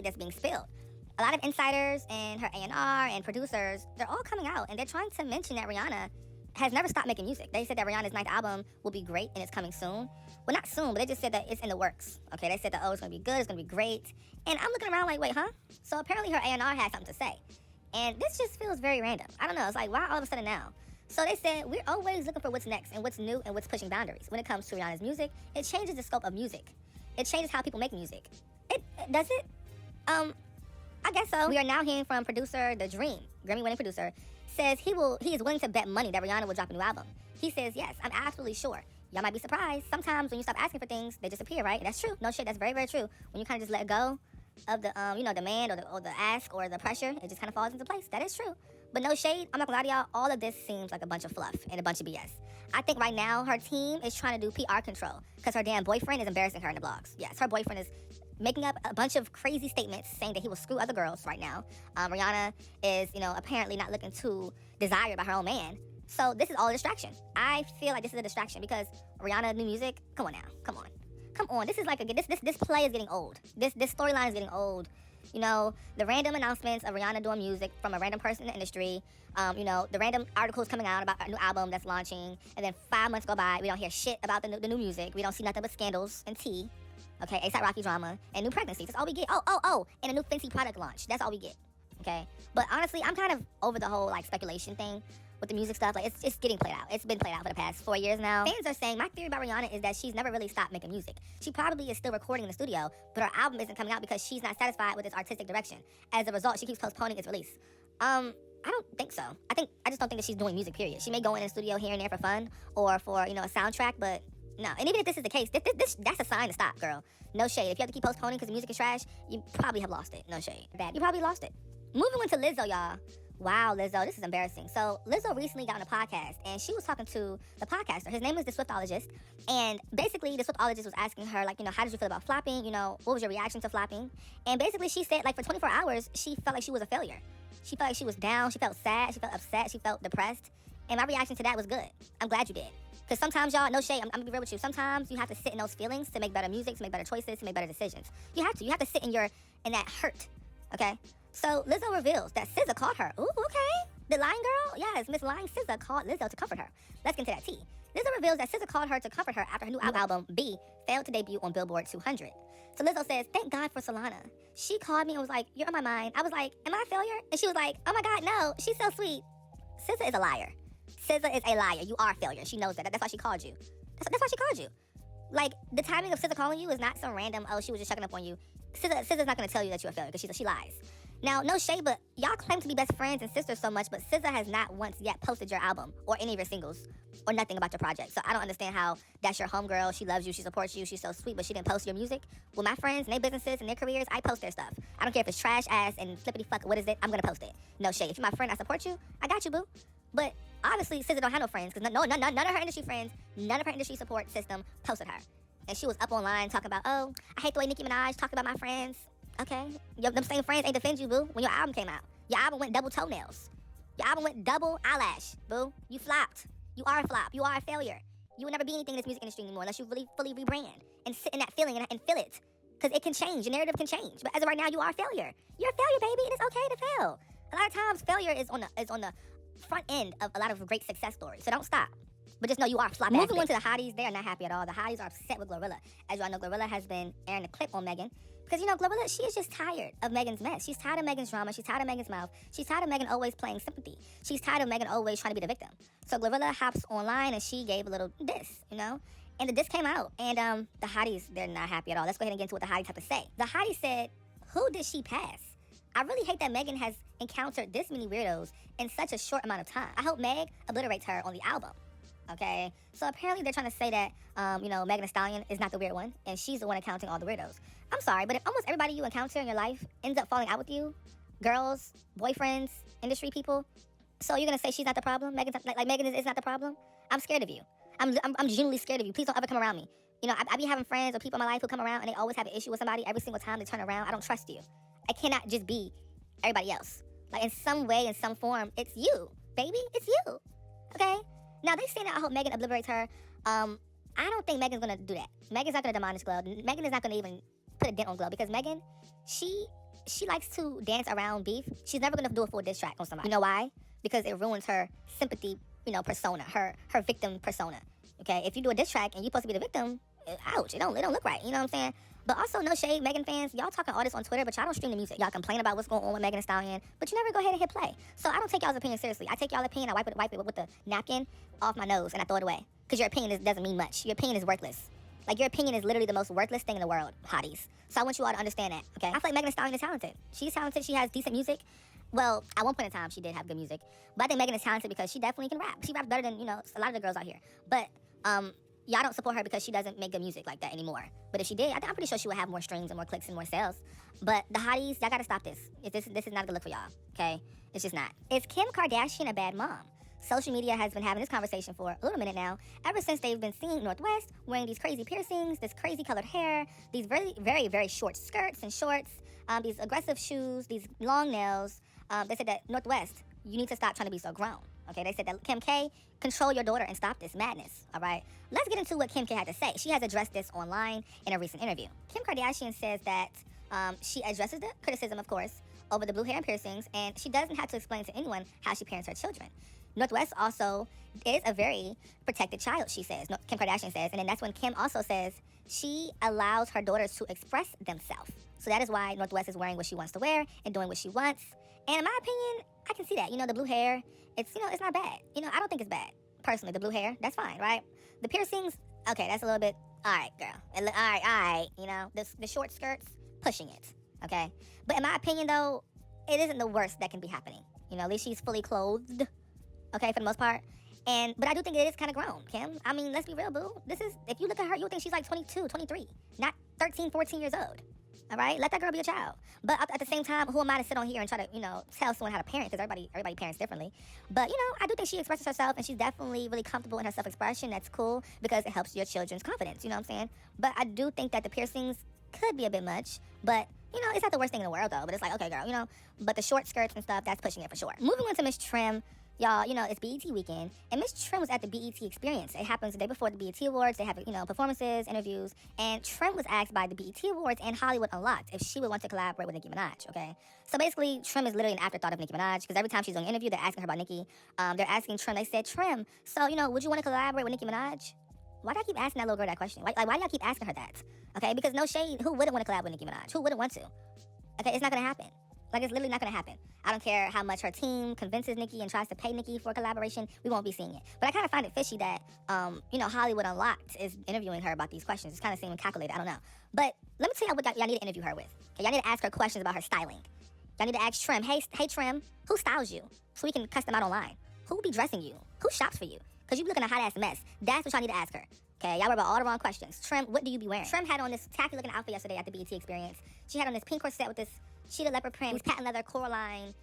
that's being spilled. A lot of insiders and her A&R and producers, they're all coming out and they're trying to mention that Rihanna has never stopped making music. They said that Rihanna's 9th album will be great and it's coming soon. Well, not soon, but they just said that it's in the works. Okay, they said that, oh, it's gonna be good, it's gonna be great. And I'm looking around like, wait, huh? So apparently her A&R had something to say. And this just feels very random. I don't know, it's like, why all of a sudden now? So they said, we're always looking for what's next and what's new and what's pushing boundaries. When it comes to Rihanna's music, it changes the scope of music. It changes how people make music. Does it? I guess so. We are now hearing from producer The Dream, Grammy-winning producer, says he is willing to bet money that Rihanna will drop a new album. He says, yes, I'm absolutely sure. Y'all might be surprised. Sometimes when you stop asking for things, they disappear, right? And that's true. No shit, that's very, very true. When you kind of just let go of the, demand or the ask or the pressure, it just kind of falls into place. That is true. But no shade, I'm not gonna lie to y'all, all of this seems like a bunch of fluff and a bunch of BS. I think right now her team is trying to do PR control because her damn boyfriend is embarrassing her in the blogs. Yes, her boyfriend is making up a bunch of crazy statements saying that he will screw other girls right now. Rihanna is, apparently not looking too desired by her own man. So this is all a distraction. I feel like this is a distraction because Rihanna, new music, come on now, come on. This is like this play is getting old. This storyline is getting old. The random announcements of Rihanna doing music from a random person in the industry, the random articles coming out about a new album that's launching, and then 5 months go by, we don't hear shit about the new music. We don't see nothing but scandals and tea. Okay, A$AP Rocky drama and new pregnancies. That's all we get. Oh, and a new fancy product launch. That's all we get. Okay, but honestly, I'm kind of over the whole speculation thing with the music stuff. Like it's getting played out. It's been played out for the past 4 years now. Fans are saying my theory about Rihanna is that she's never really stopped making music. She probably is still recording in the studio, but her album isn't coming out because she's not satisfied with its artistic direction. As a result, she keeps postponing its release. I don't think so. I just don't think that she's doing music. Period. She may go in the studio here and there for fun or for a soundtrack, but. No, and even if this is the case, that's a sign to stop, girl. No shade. If you have to keep postponing because the music is trash, you probably have lost it. No shade. Bad. You probably lost it. Moving on to Lizzo, y'all. Wow, Lizzo, this is embarrassing. So Lizzo recently got on a podcast, and she was talking to the podcaster. His name is The Swiftologist, and basically The Swiftologist was asking her, how did you feel about flopping? What was your reaction to flopping? And basically she said, for 24 hours, she felt like she was a failure. She felt like she was down. She felt sad. She felt upset. She felt depressed. And my reaction to that was good. I'm glad you did. Because sometimes, y'all, no shade, I'm going to be real with you. Sometimes you have to sit in those feelings to make better music, to make better choices, to make better decisions. You have to. You have to sit in that hurt, okay? So Lizzo reveals that SZA called her. Ooh, okay. The lying girl? Yes, Miss Lying SZA called Lizzo to comfort her. Let's get into that tea. Lizzo reveals that SZA called her to comfort her after her new album, B, failed to debut on Billboard 200. So Lizzo says, thank God for Solana. She called me and was like, you're on my mind. I was like, am I a failure? And she was like, oh my God, no, she's so sweet. SZA is a liar. SZA is a liar. You are a failure. She knows that. That's why she called you. That's why she called you. The timing of SZA calling you is not some random, she was just checking up on you. SZA's not going to tell you that you're a failure because she lies. Now, no shade, but y'all claim to be best friends and sisters so much, but SZA has not once yet posted your album or any of your singles or nothing about your project. So I don't understand how that's your homegirl. She loves you. She supports you. She's so sweet, but she didn't post your music. Well, my friends and their businesses and their careers, I post their stuff. I don't care if it's trash ass and flippity fuck. What is it? I'm going to post it. No shade. If you're my friend, I support you. I got you, boo. But obviously, SZA don't have no friends because none of her industry friends, none of her industry support system posted her. And she was up online talking about, I hate the way Nicki Minaj talked about my friends. Okay, them same friends ain't defend you, boo, when your album came out. Your album went double toenails. Your album went double eyelash, boo. You flopped. You are a flop. You are a failure. You will never be anything in this music industry anymore unless you really fully rebrand and sit in that feeling and feel it. Because it can change. Your narrative can change. But as of right now, you are a failure. You're a failure, baby, and it's okay to fail. A lot of times, failure is on the front end of a lot of great success stories. So don't stop. But just know you are a flop. Moving on to the hotties, they are not happy at all. The hotties are upset with Glorilla. As y'all know, Glorilla has been airing a clip on Megan. Because, Glorilla, she is just tired of Megan's mess. She's tired of Megan's drama. She's tired of Megan's mouth. She's tired of Megan always playing sympathy. She's tired of Megan always trying to be the victim. So Glorilla hops online and she gave a little diss, And the diss came out. And the hotties, they're not happy at all. Let's go ahead and get into what the hotties have to say. The hottie said, who did she pass? I really hate that Megan has encountered this many weirdos in such a short amount of time. I hope Meg obliterates her on the album. Okay, so apparently they're trying to say that, Megan Thee Stallion is not the weird one, and she's the one accounting all the weirdos. I'm sorry, but if almost everybody you encounter in your life ends up falling out with you, girls, boyfriends, industry people, so you're gonna say she's not the problem? Megan is not the problem? I'm scared of you. I'm genuinely scared of you. Please don't ever come around me. I be having friends or people in my life who come around and they always have an issue with somebody. Every single time they turn around, I don't trust you. I cannot just be everybody else. In some way, in some form, it's you, baby. It's you. Okay? Now, they saying that I hope Megan obliterates her. I don't think Megan's going to do that. Megan's not going to demolish Glow. Megan is not going to even put a dent on Glow because Megan, she she likes to dance around beef. She's never gonna do a full diss track on somebody. You know why? Because it ruins her sympathy, persona, her victim persona. Okay, if you do a diss track and you're supposed to be the victim, ouch, it don't look right. You know what I'm saying? But also, no shade, Megan fans. Y'all talking all this on Twitter, but y'all don't stream the music. Y'all complain about what's going on with Megan Thee Stallion, but you never go ahead and hit play. So I don't take y'all's opinion seriously. I take y'all's opinion, I wipe it with the napkin off my nose, and I throw it away. Because your opinion doesn't mean much. Your opinion is worthless. Like, your opinion is literally the most worthless thing in the world, hotties. So I want you all to understand that, okay? I feel like Megan Thee Stallion is talented. She's talented. She has decent music. Well, at one point in time, she did have good music. But I think Megan is talented because she definitely can rap. She raps better than, a lot of the girls out here. But, y'all don't support her because she doesn't make good music like that anymore. But if she did, I'm pretty sure she would have more streams and more clicks and more sales. But the hotties, y'all gotta stop this. This is not a good look for y'all, okay? It's just not. Is Kim Kardashian a bad mom? Social media has been having this conversation for a little minute now, ever since they've been seeing North West wearing these crazy piercings, this crazy colored hair, these very, very, very short skirts and shorts, these aggressive shoes, these long nails. They said that North West, you need to stop trying to be so grown. Okay, they said that Kim K, control your daughter and stop this madness, all right? Let's get into what Kim K had to say. She has addressed this online in a recent interview. Kim Kardashian says that she addresses the criticism, of course, over the blue hair and piercings, and she doesn't have to explain to anyone how she parents her children. North West also is a very protected child, she says, Kim Kardashian says, and then that's when Kim also says she allows her daughters to express themselves. So that is why North West is wearing what she wants to wear and doing what she wants. And in my opinion, I can see that. The blue hair, it's not bad. I don't think it's bad. Personally, the blue hair, that's fine, right? The piercings, okay, that's a little bit, all right, girl. All right, the short skirts, pushing it, okay? But in my opinion, though, it isn't the worst that can be happening. At least she's fully clothed, okay, for the most part. But I do think it is kind of grown, Kim. I mean, let's be real, boo. If you look at her, you'll think she's like 22, 23, not 13, 14 years old. All right, let that girl be a child. But at the same time, who am I to sit on here and try to, tell someone how to parent? Because everybody parents differently. But I do think she expresses herself, and she's definitely really comfortable in her self-expression. That's cool because it helps your children's confidence. You know what I'm saying? But I do think that the piercings could be a bit much. But it's not the worst thing in the world though. But it's like, okay, girl, But the short skirts and stuff, that's pushing it for sure. Moving on to Miss Trim. Y'all, it's BET weekend, and Miss Trim was at the BET Experience. It happens the day before the BET Awards. They have, performances, interviews, and Trim was asked by the BET Awards and Hollywood Unlocked if she would want to collaborate with Nicki Minaj, okay? So basically, Trim is literally an afterthought of Nicki Minaj, because every time she's on an interview, they're asking her about Nicki. They're asking Trim, they said, Trim, so, would you want to collaborate with Nicki Minaj? Why do I keep asking that little girl that question? Why do y'all keep asking her that? Okay, because no shade, who wouldn't want to collab with Nicki Minaj? Who wouldn't want to? Okay, it's not going to happen. Like, it's literally not going to happen. I don't care how much her team convinces Nicki and tries to pay Nicki for a collaboration. We won't be seeing it. But I kind of find it fishy that, Hollywood Unlocked is interviewing her about these questions. It's kind of seeming calculated. I don't know. But let me tell you what y'all need to interview her with. Okay, y'all need to ask her questions about her styling. Y'all need to ask Trim, hey Trim, who styles you? So we can cuss them out online. Who be dressing you? Who shops for you? Because you be looking a hot-ass mess. That's what y'all need to ask her. Okay, y'all worry about all the wrong questions. Trim, what do you be wearing? Trim had on this tacky-looking outfit yesterday at the BET Experience. She had on this pink corset with this cheetah leopard print, these patent leather Coraline,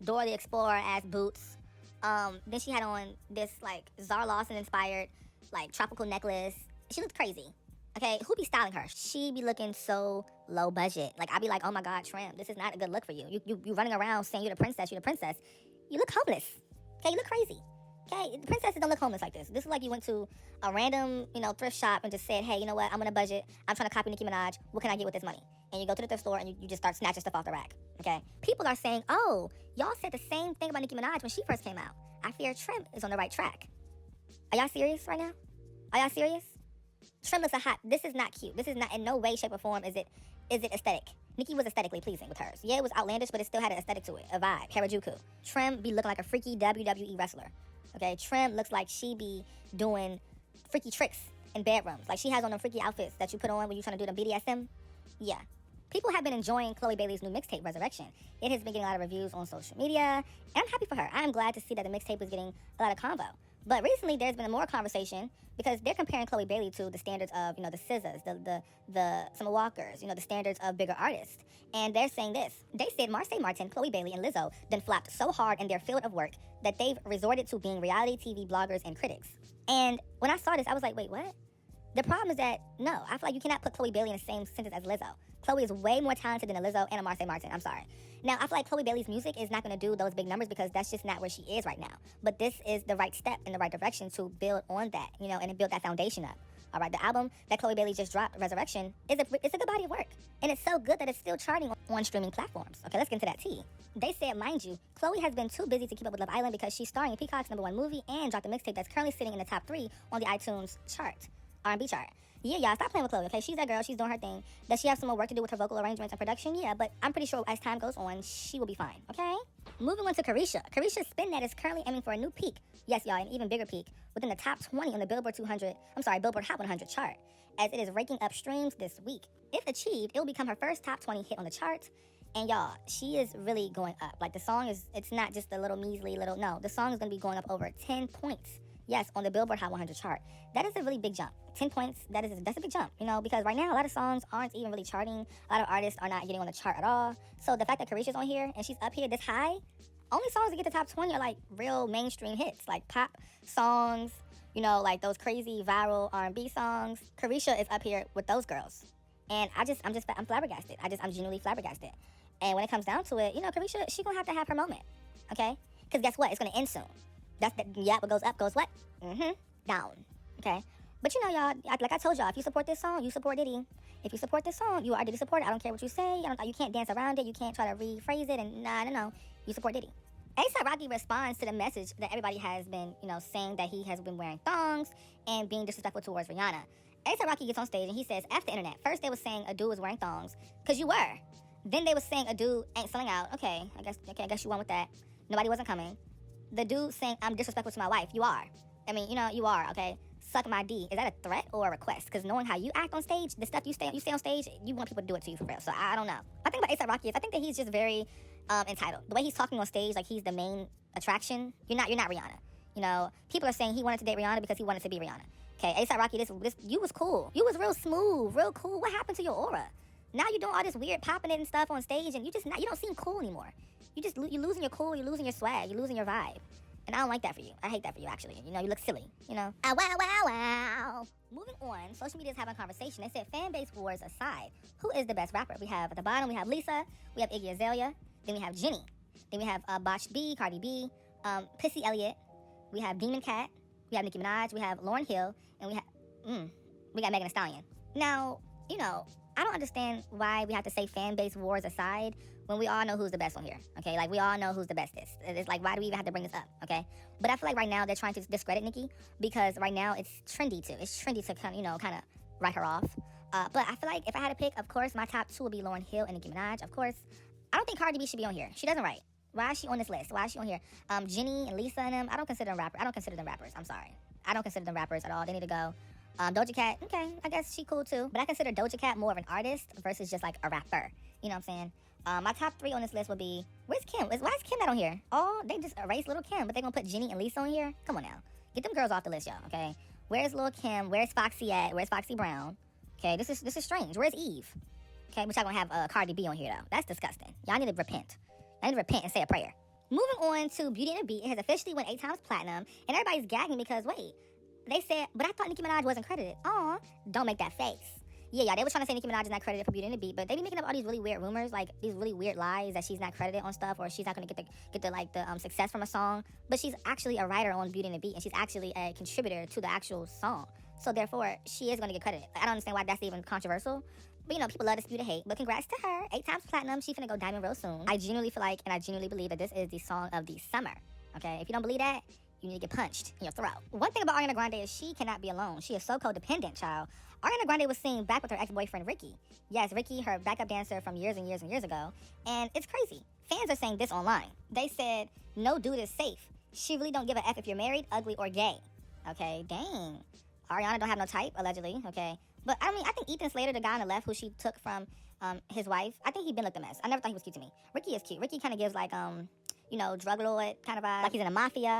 Dora the Explorer-ass boots. Then she had on this, Zara Lawson-inspired, tropical necklace. She looked crazy. Okay, who be styling her? She be looking so low budget. I be like, oh my God, Trim, this is not a good look for you. You running around saying you're the princess. You look homeless. Okay, you look crazy. Okay, princesses don't look homeless like this. This is like you went to a random, thrift shop and just said, hey, you know what? I'm on a budget. I'm trying to copy Nicki Minaj. What can I get with this money? And you go to the thrift store and you just start snatching stuff off the rack. Okay? People are saying, oh, y'all said the same thing about Nicki Minaj when she first came out. I fear Trim is on the right track. Are y'all serious right now? Are y'all serious? Trim looks this is not cute. This is not, in no way, shape, or form is it aesthetic. Nicki was aesthetically pleasing with hers. Yeah, it was outlandish, but it still had an aesthetic to it, a vibe, Harajuku. Trim be looking like a freaky WWE wrestler. Okay, Trim looks like she be doing freaky tricks in bedrooms. Like she has on them freaky outfits that you put on when you're trying to do the BDSM. Yeah. People have been enjoying Chloe Bailey's new mixtape, Resurrection. It has been getting a lot of reviews on social media, and I'm happy for her. I'm glad to see that the mixtape is getting a lot of convo. But recently, there's been more conversation because they're comparing Chloe Bailey to the standards of, the SZAs, the Summer Walkers, the standards of bigger artists. And they're saying this. They said Marsai Martin, Chloe Bailey, and Lizzo then flopped so hard in their field of work that they've resorted to being reality TV bloggers and critics. And when I saw this, I was like, wait, what? The problem is that, no, I feel like you cannot put Chloe Bailey in the same sentence as Lizzo. Chloe is way more talented than a Lizzo and a Marsai Martin. I'm sorry. Now, I feel like Chloe Bailey's music is not going to do those big numbers because that's just not where she is right now. But this is the right step in the right direction to build on that, and build that foundation up. All right, the album that Chloe Bailey just dropped, Resurrection, it's a good body of work. And it's so good that it's still charting on streaming platforms. Okay, let's get into that tea. They said, mind you, Chloe has been too busy to keep up with Love Island because she's starring in Peacock's #1 movie and dropped a mixtape that's currently sitting in the top 3 on the iTunes chart, R&B chart. Yeah, y'all, stop playing with Chloe, okay? She's that girl. She's doing her thing. Does she have some more work to do with her vocal arrangements and production? Yeah, but I'm pretty sure as time goes on, she will be fine, okay? Moving on to Carisha. Carisha's Spin That is currently aiming for a new peak. Yes, y'all, an even bigger peak within the top 20 on the Billboard Hot 100 chart, as it is raking up streams this week. If achieved, it will become her first top 20 hit on the charts. And y'all, she is really going up. Like, the song it's not just a little measly little, no. The song is going to be going up over 10 points. Yes, on the Billboard Hot 100 chart. That is a really big jump. 10 points, that's a big jump, you know, because right now a lot of songs aren't even really charting. A lot of artists are not getting on the chart at all. So the fact that Carisha's on here and she's up here this high, only songs that get to top 20 are like real mainstream hits, like pop songs, you know, like those crazy viral R&B songs. Carisha is up here with those girls. And I'm flabbergasted. I'm genuinely flabbergasted. And when it comes down to it, you know, Carisha, she gonna have to have her moment, okay? Because guess what? It's gonna end soon. What goes up goes what? Down, okay? But you know, y'all, like I told y'all, if you support this song, you support Diddy. If you support this song, you are Diddy supporter. I don't care what you say. You can't dance around it. You can't try to rephrase it. And no. You support Diddy. A$AP Rocky responds to the message that everybody has been, you know, saying that he has been wearing thongs and being disrespectful towards Rihanna. A$AP Rocky gets on stage and he says, F the internet. First they was saying a dude was wearing thongs, because you were. Then they was saying a dude ain't selling out. Okay, I guess you won with that. Nobody wasn't coming. The dude saying I'm disrespectful to my wife. You are. I mean, you know, you are, okay? Suck my D. Is that a threat or a request? Because knowing how you act on stage, the stuff you say on stage, you want people to do it to you for real. So I don't know. I think about A$AP Rocky is I think that he's just very entitled. The way he's talking on stage, like he's the main attraction. You're not Rihanna. You know, people are saying he wanted to date Rihanna because he wanted to be Rihanna. Okay, A$AP Rocky, this you was cool. You was real smooth, real cool. What happened to your aura? Now you're doing all this weird popping it and stuff on stage, and you don't seem cool anymore. You're losing your cool, you're losing your swag, you're losing your vibe. And I don't like that for you. I hate that for you, actually. You know, you look silly, you know? Wow. Moving on, social media is having a conversation. They said fan base wars aside, who is the best rapper? We have, at the bottom, we have Lisa, we have Iggy Azalea, then we have Jenny, then we have Botched B, Cardi B, Pissy Elliott, we have Demon Cat, we have Nicki Minaj, we have Lauryn Hill, and we got Megan Thee Stallion. Now, you know, I don't understand why we have to say fan base wars aside when we all know who's the best on here, okay? Like, we all know who's the bestest. It's like, why do we even have to bring this up, okay? But I feel like right now they're trying to discredit Nicki because right now it's trendy to kind of write her off. But I feel like if I had to pick, of course, my top 2 would be Lauryn Hill and Nicki Minaj, of course. I don't think Cardi B should be on here. She doesn't write. Why is she on this list? Why is she on here? Jenny and Lisa and them, I don't consider them rappers. I'm sorry. I don't consider them rappers at all. They need to go. Doja Cat, okay, I guess she cool too. But I consider Doja Cat more of an artist versus just like a rapper. You know what I'm saying? My top 3 on this list would be, where's Kim? Why is Kim not on here? Oh, they just erased Little Kim, but they gonna put Jenny and Lisa on here? Come on now. Get them girls off the list, y'all, okay? Where's Lil Kim? Where's Foxy at? Where's Foxy Brown? Okay, this is strange. Where's Eve? Okay, which y'all gonna have Cardi B on here though. That's disgusting. Y'all need to repent. Y'all need to repent and say a prayer. Moving on to Beauty and the Beat, it has officially went 8 times platinum, and everybody's gagging because, wait, they said, but I thought Nicki Minaj wasn't credited. Aw, don't make that face. Yeah, y'all, they were trying to say Nicki Minaj is not credited for Beauty and the Beat, but they be making up all these really weird rumors, like these really weird lies that she's not credited on stuff, or she's not gonna get the success from a song. But she's actually a writer on Beauty and the Beat, and she's actually a contributor to the actual song. So therefore, she is gonna get credited. I don't understand why that's even controversial. But, you know, people love to spew the hate. But congrats to her. 8 times platinum. She's finna go diamond real soon. I genuinely feel like, and I genuinely believe that this is the song of the summer. Okay? If you don't believe that, you need to get punched in your throat. One thing about Ariana Grande is she cannot be alone. She is so codependent, child. Ariana Grande was seen back with her ex-boyfriend, Ricky. Yes, Ricky, her backup dancer from years and years and years ago. And it's crazy. Fans are saying this online. They said, no dude is safe. She really don't give a F if you're married, ugly, or gay. Okay, dang. Ariana don't have no type, allegedly, okay? But, I mean, I think Ethan Slater, the guy on the left who she took from his wife, I think he been looked a mess. I never thought he was cute to me. Ricky is cute. Ricky kind of gives, like, you know, drug lord kind of vibe. Like he's in a mafia.